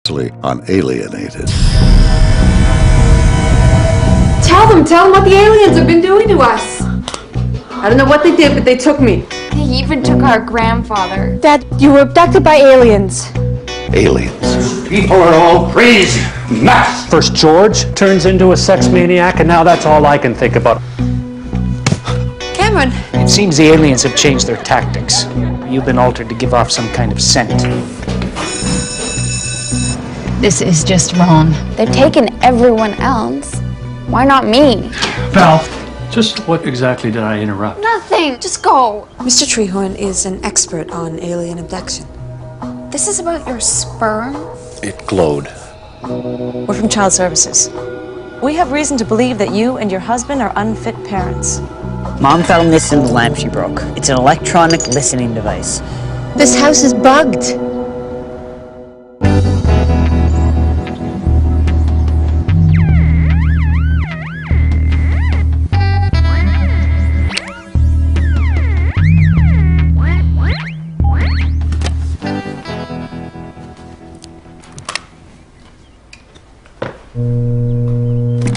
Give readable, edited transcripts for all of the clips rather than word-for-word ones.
On Alienated. Tell them what the aliens have been doing to us. I don't know what they did, but they took me. They even took our grandfather. Dad, you were abducted by aliens. Aliens. People are all crazy. Nuts. First George turns into a sex maniac, and now that's all I can think about. Cameron. It seems the aliens have changed their tactics. You've been altered to give off some kind of scent. This is just wrong. They've taken everyone else. Why not me? Val, just what exactly did I interrupt? Nothing. Just go. Mr. Treehorn is an expert on alien abduction. This is about your sperm? It glowed. We're from Child Services. We have reason to believe that you and your husband are unfit parents. Mom found this in the lamp she broke. It's an electronic listening device. This house is bugged.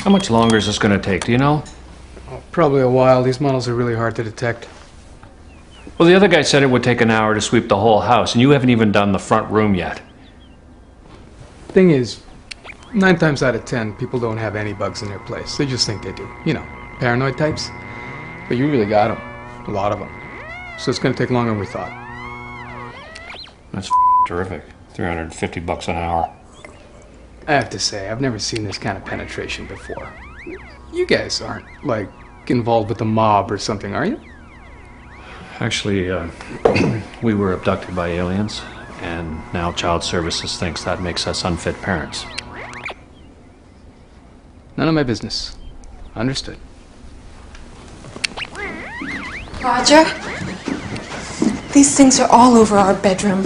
How much longer is this going to take, do you know? Oh, probably a while. These models are really hard to detect. Well, the other guy said it would take an hour to sweep the whole house, and you haven't even done the front room yet. Thing is, 9 times out of 10, people don't have any bugs in their place. They just think they do. You know, paranoid types. But you really got them. A lot of them. So it's going to take longer than we thought. That's terrific. $350 an hour. I have to say, I've never seen this kind of penetration before. You guys aren't, like, involved with the mob or something, are you? Actually, we were abducted by aliens, and now Child Services thinks that makes us unfit parents. None of my business. Understood. Roger, these things are all over our bedroom.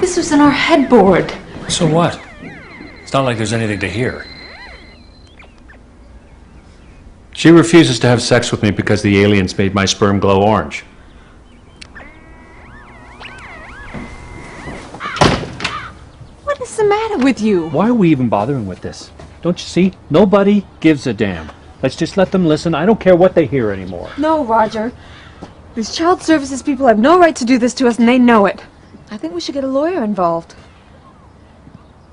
This was in our headboard. So what? It's not like there's anything to hear. She refuses to have sex with me because the aliens made my sperm glow orange. What is the matter with you? Why are we even bothering with this? Don't you see? Nobody gives a damn. Let's just let them listen. I don't care what they hear anymore. No, Roger. These Child Services people have no right to do this to us, and they know it. I think we should get a lawyer involved.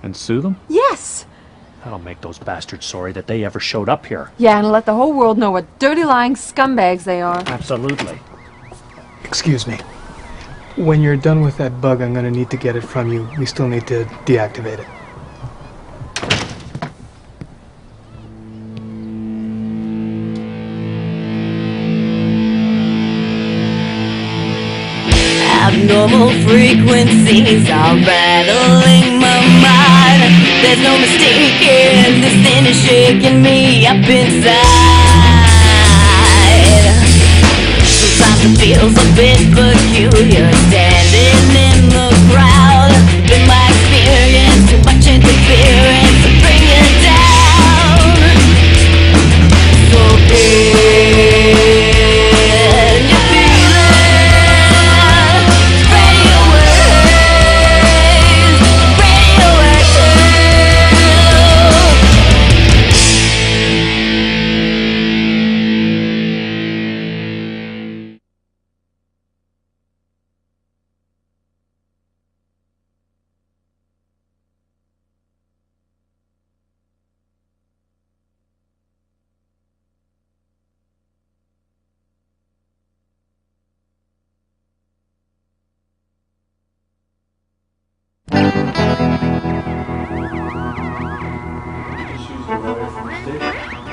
And sue them? Yes! That'll make those bastards sorry that they ever showed up here. Yeah, and let the whole world know what dirty, lying scumbags they are. Absolutely. Excuse me. When you're done with that bug, I'm going to need to get it from you. We still need to deactivate it. Abnormal frequencies are rattling my mind. There's no mistaking, this thing is shaking me up inside. Sometimes it feels a bit peculiar, standing in the crowd. Been my experience, too much interference to bring it down. So big.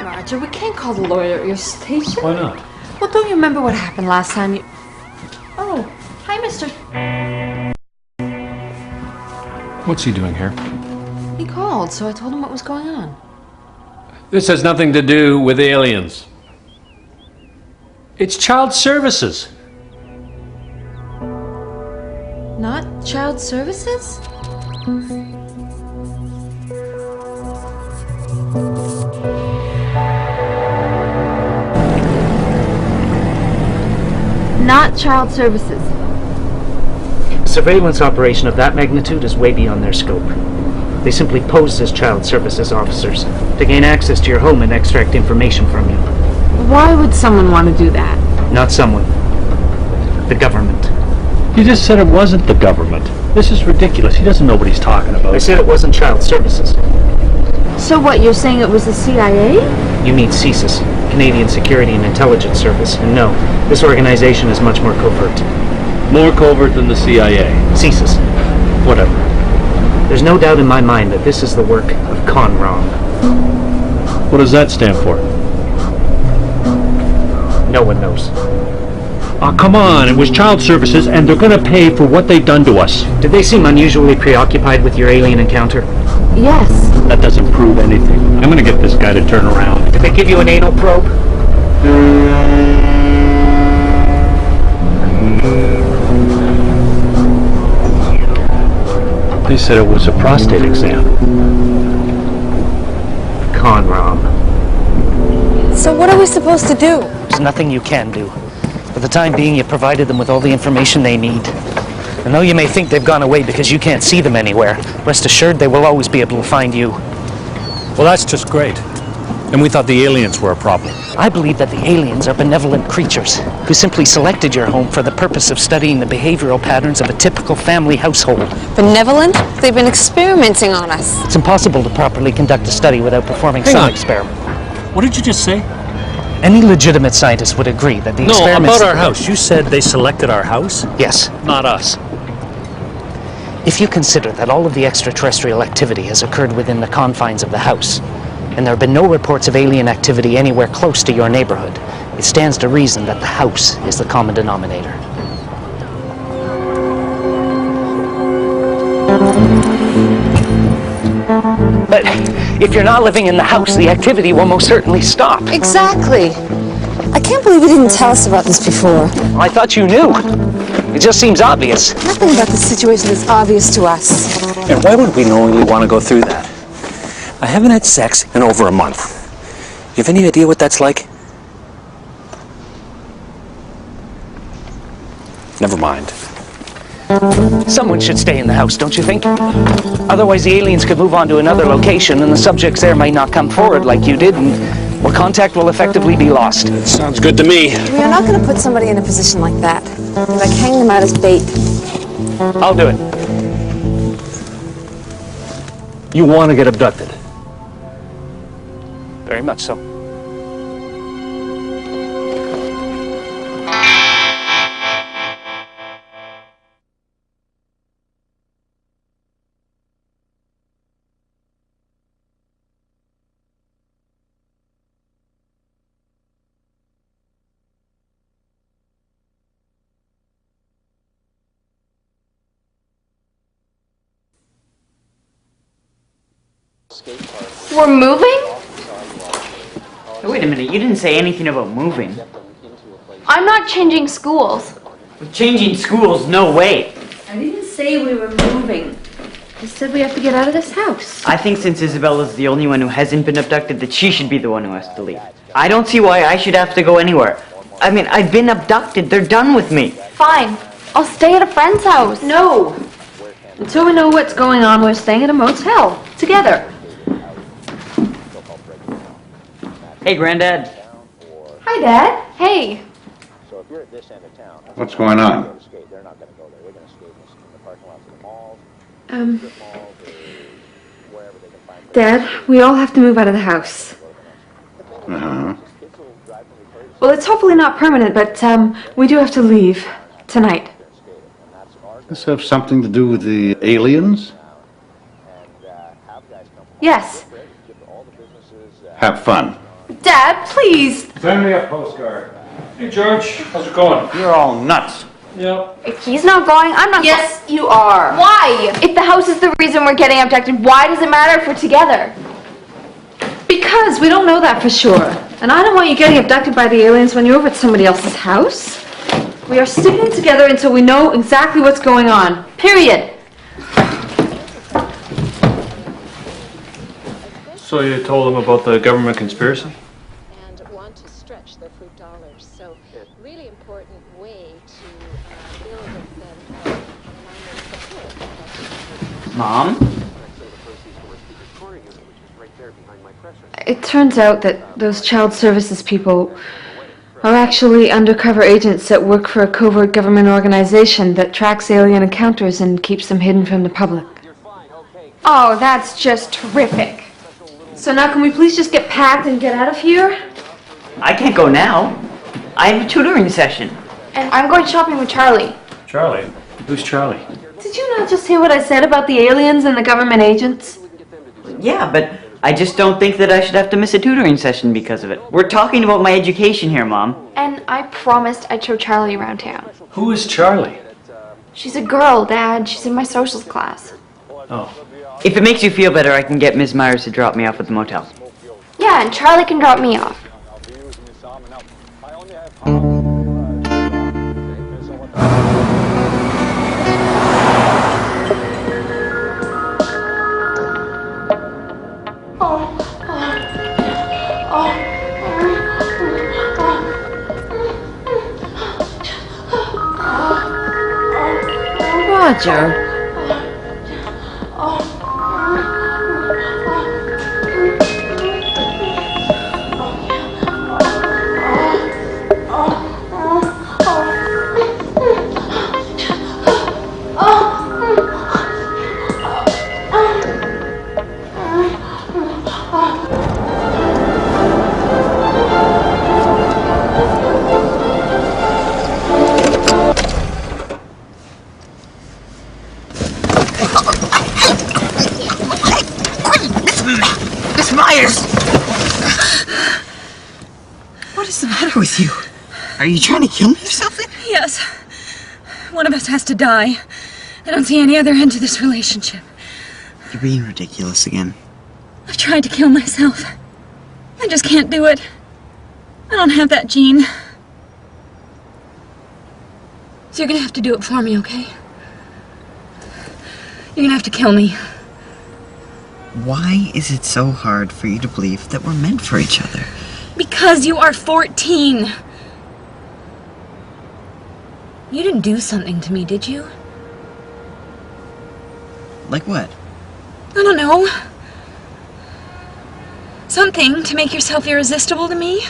Roger, we can't call the lawyer at your station. Why not? Well, don't you remember what happened last time you... Oh, hi, mister. What's he doing here? He called, so I told him what was going on. This has nothing to do with aliens. It's Child Services. Not Child Services? Not Child Services. A surveillance operation of that magnitude is way beyond their scope. They simply posed as child services officers to gain access to your home and extract information from you. Why would someone want to do that? Not someone. The government. You just said it wasn't the government. This is ridiculous. He doesn't know what he's talking about. I said it wasn't child services. So what, you're saying it was the CIA? You mean CSIS, Canadian Security and Intelligence Service, and no, this organization is much more covert. More covert than the CIA. CSIS. Whatever. There's no doubt in my mind that this is the work of Conrom. What does that stand for? No one knows. Oh, come on. It was child services, and they're going to pay for what they've done to us. Did they seem unusually preoccupied with your alien encounter? Yes. That doesn't prove anything. I'm going to get this guy to turn around. Did they give you an anal probe? They said it was a prostate exam. Conrom. So what are we supposed to do? There's nothing you can do. For the time being, you provided them with all the information they need. And though you may think they've gone away because you can't see them anywhere, rest assured they will always be able to find you. Well, that's just great. And we thought the aliens were a problem. I believe that the aliens are benevolent creatures who simply selected your home for the purpose of studying the behavioral patterns of a typical family household. Benevolent? They've been experimenting on us. It's impossible to properly conduct a study without performing some experiment. What did you just say? Any legitimate scientist would agree that the experiments... No, about our house. You said they selected our house? Yes. Not us. If you consider that all of the extraterrestrial activity has occurred within the confines of the house, and there have been no reports of alien activity anywhere close to your neighborhood, it stands to reason that the house is the common denominator. But if you're not living in the house, the activity will most certainly stop. Exactly. I can't believe you didn't tell us about this before. I thought you knew. It just seems obvious. Nothing about this situation is obvious to us. And why would we knowingly want to go through that? I haven't had sex in over a month. You have any idea what that's like? Never mind. Someone should stay in the house, don't you think? Otherwise the aliens could move on to another location and the subjects there might not come forward like you did, and well, contact will effectively be lost. Sounds good to me. We are not going to put somebody in a position like that. We're like hang them out as bait. I'll do it. You want to get abducted? Very much so. We're moving? Wait a minute, you didn't say anything about moving. I'm not changing schools. Changing schools, no way. I didn't say we were moving. I said we have to get out of this house. I think since Isabella's the only one who hasn't been abducted, that she should be the one who has to leave. I don't see why I should have to go anywhere. I mean, I've been abducted. They're done with me. Fine. I'll stay at a friend's house. No. Until we know what's going on, we're staying at a motel. Together. Hey, Granddad. Hi, Dad. Hey. What's going on? Dad, we all have to move out of the house. Uh-huh. Well, it's hopefully not permanent, but we do have to leave tonight. This have something to do with the aliens? Yes. Have fun. Dad, please. Send me a postcard. Hey, George. How's it going? You're all nuts. Yep. If he's not going, I'm not going. Yes, you are. Why? If the house is the reason we're getting abducted, why does it matter if we're together? Because we don't know that for sure. And I don't want you getting abducted by the aliens when you're over at somebody else's house. We are sticking together until we know exactly what's going on. Period. So you told them about the government conspiracy? And want to stretch their fruit dollars. So, really important way to build a Mom? It turns out that those child services people are actually undercover agents that work for a covert government organization that tracks alien encounters and keeps them hidden from the public. Oh, that's just terrific. So now can we please just get packed and get out of here? I can't go now. I have a tutoring session. And I'm going shopping with Charlie. Charlie? Who's Charlie? Did you not just hear what I said about the aliens and the government agents? Yeah, but I just don't think that I should have to miss a tutoring session because of it. We're talking about my education here, Mom. And I promised I'd show Charlie around town. Who is Charlie? She's a girl, Dad. She's in my socials class. Oh. If it makes you feel better, I can get Ms. Myers to drop me off at the motel. Yeah, and Charlie can drop me off. Roger. Miss Myers! What is the matter with you? Are you trying to kill me or something? Yes. One of us has to die. I don't see any other end to this relationship. You're being ridiculous again. I've tried to kill myself. I just can't do it. I don't have that gene. So you're gonna have to do it for me, okay? You're gonna have to kill me. Why is it so hard for you to believe that we're meant for each other? Because you are 14. You didn't do something to me, did you? Like what? I don't know. Something to make yourself irresistible to me?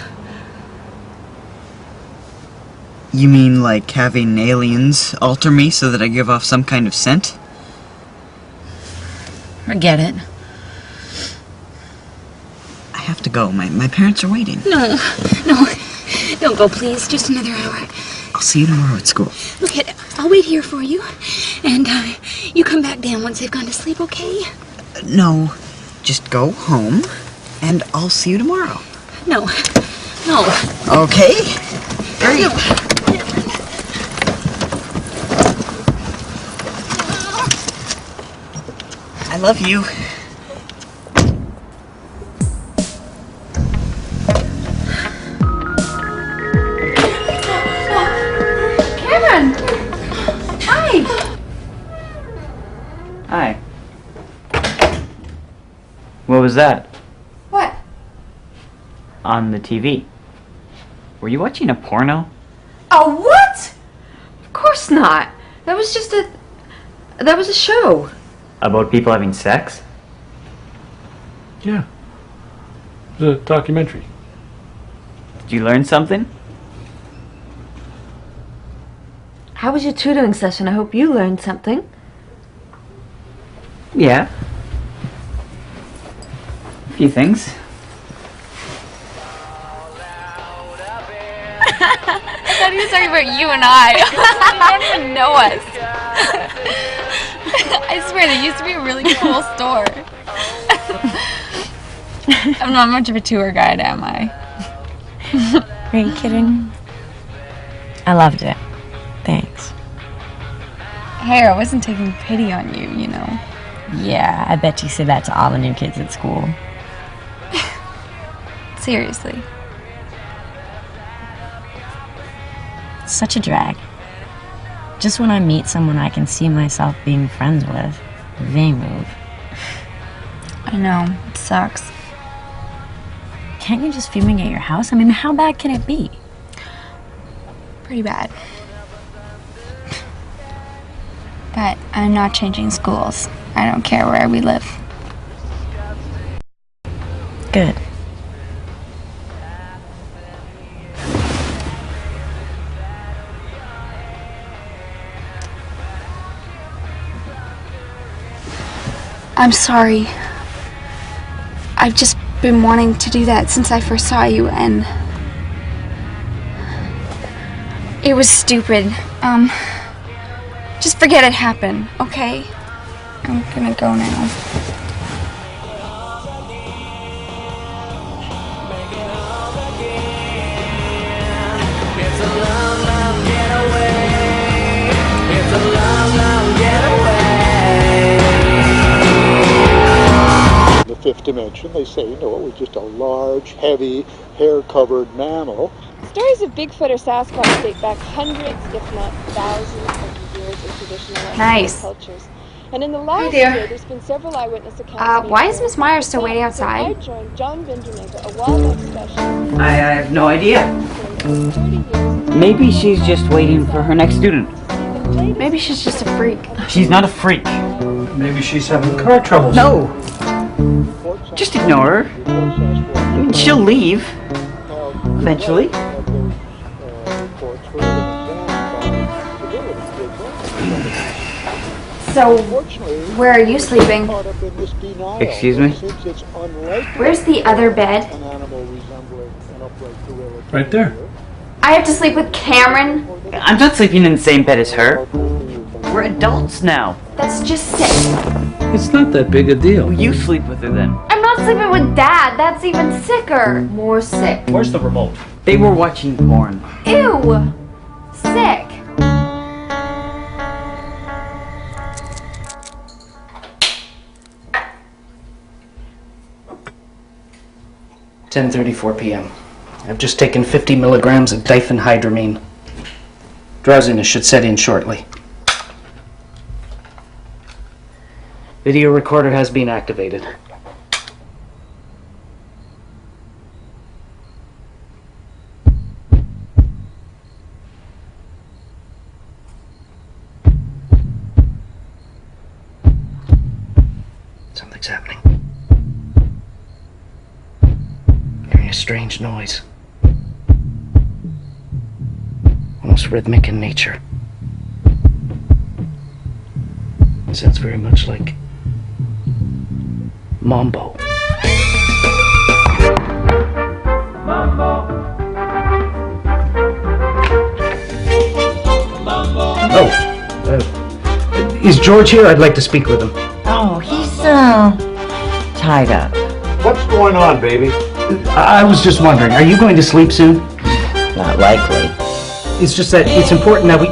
You mean like having aliens alter me so that I give off some kind of scent? Forget it. I have to go. My parents are waiting. No. Don't go, please. Just another hour. I'll see you tomorrow at school. Look, I'll wait here for you. And you come back down once they've gone to sleep, okay? No. Just go home, and I'll see you tomorrow. No. Okay? Hurry up. I love you. Cameron! Hi! Hi. What was that? What? On the TV. Were you watching a porno? Oh, what? Of course not. That was just a... That was a show. About people having sex? Yeah. It was a documentary. Did you learn something? How was your tutoring session? I hope you learned something. Yeah. A few things. I thought he was talking about you and I. You don't even know us. I swear, there used to be a really cool store. I'm not much of a tour guide, am I? Are you kidding? I loved it. Thanks. Hey, I wasn't taking pity on you, you know. Yeah, I bet you say that to all the new kids at school. Seriously. Such a drag. Just when I meet someone I can see myself being friends with, they move. I know, it sucks. Can't you just fumigate at your house? I mean, how bad can it be? Pretty bad. But I'm not changing schools. I don't care where we live. Good. I'm sorry. I've just been wanting to do that since I first saw you, and it was stupid. Just forget it happened, okay? I'm gonna go now. The fifth dimension, they say, no, it was just a large, heavy, hair-covered mammal. Stories of Bigfoot or Sasquatch date back hundreds, if not thousands of years in traditional Nice. cultures. And in the last dear. year, there's been several eyewitness accounts. Why is Miss Myers still waiting outside? I joined John Vindermaker, a wildlife specialist. I have no idea. Maybe she's just waiting for her next student. Maybe she's just a freak. She's not a freak. Maybe she's having car troubles. No. Just ignore her. I mean, she'll leave. Eventually. So, where are you sleeping? Excuse me? Where's the other bed? Right there. I have to sleep with Cameron? I'm not sleeping in the same bed as her. We're adults now. That's just sick. It's not that big a deal. Well, you sleep with her then. I'm not sleeping with Dad. That's even sicker. More sick. Where's the remote? They were watching porn. Ew. Sick. (10:34 p.m.) I've just taken 50 milligrams of diphenhydramine. Drowsiness should set in shortly. Video recorder has been activated. Something's happening. I'm hearing a strange noise. Almost rhythmic in nature. It sounds very much like Mambo. Oh, is George here? I'd like to speak with him. Oh, he's, tied up. What's going on, baby? I was just wondering, are you going to sleep soon? Not likely. It's just that it's important that we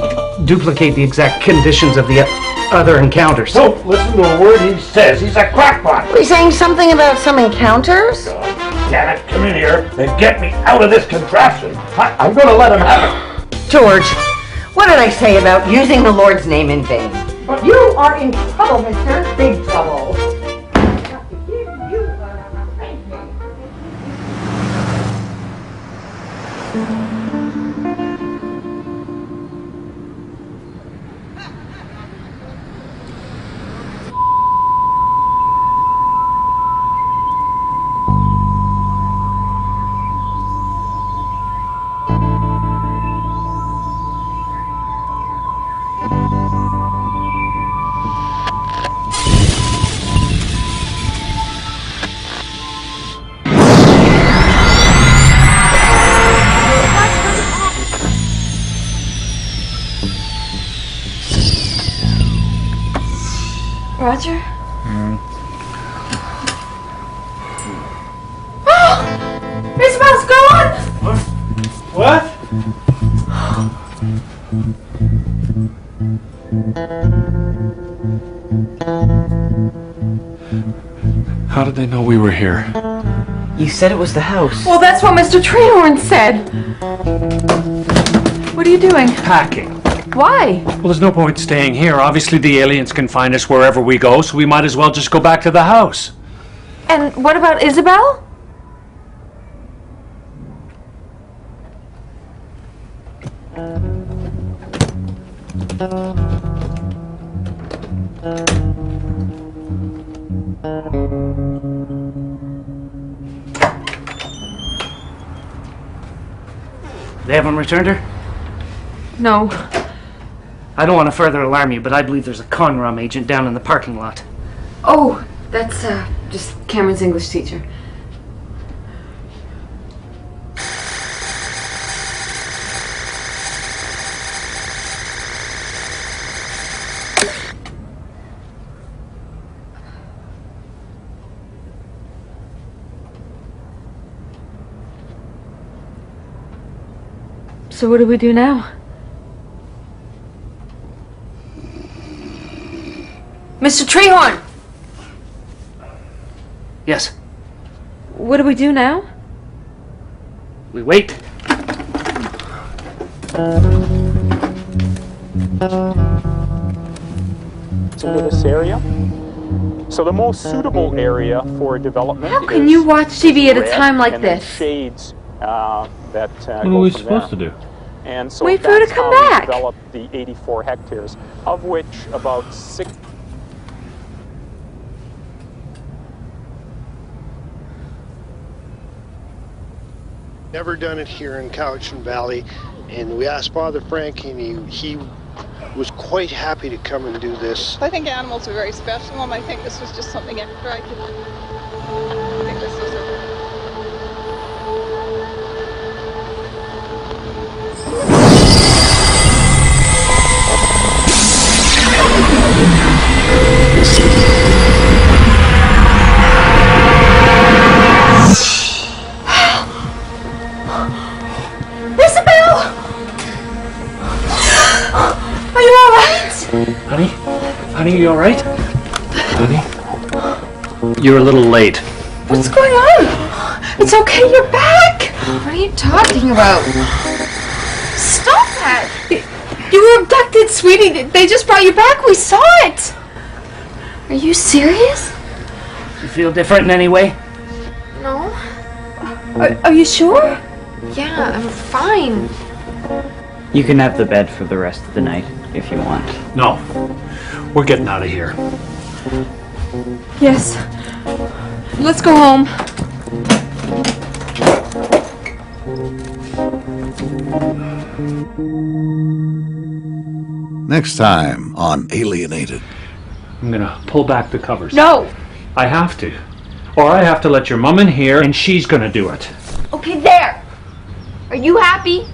duplicate the exact conditions of the other encounters. Don't listen to a word he says. He's a crackpot. Were you saying something about some encounters? Damn it, come in here and get me out of this contraption. I'm going to let him have it. George, what did I say about using the Lord's name in vain? You are in trouble, mister. Big trouble. Roger? Isabel's gone! What? How did they know we were here? You said it was the house. Well, that's what Mr. Treehorn said. What are you doing? Packing. Why? Well, there's no point staying here. Obviously, the aliens can find us wherever we go, so we might as well just go back to the house. And what about Isabel? They haven't returned her? No. I don't want to further alarm you, but I believe there's a con-rum agent down in the parking lot. Oh, that's just Cameron's English teacher. So what do we do now? Mr. Treehorn! Yes. What do we do now? We wait. Into this area. So the most suitable area for development. How can you watch TV at a time like and then this? Shades that What are we supposed to do? And so wait for her to that's come how we back. developed the 84 hectares, of which about 6. Never done it here in Cowichan Valley, and we asked Father Frank, and he was quite happy to come and do this. I think animals are very special, and I think this was just something extra I could. I think this was a. Honey? Honey, you alright? Honey? You're a little late. What's going on? It's okay, you're back! What are you talking about? Stop that! You were abducted, sweetie. They just brought you back. We saw it! Are you serious? You feel different in any way? No. Are you sure? Yeah, I'm fine. You can have the bed for the rest of the night if you want. No. We're getting out of here. Yes. Let's go home. Next time on Alienated. I'm gonna pull back the covers. No! I have to. Or I have to let your mom in here and she's gonna do it. Okay, there! Are you happy?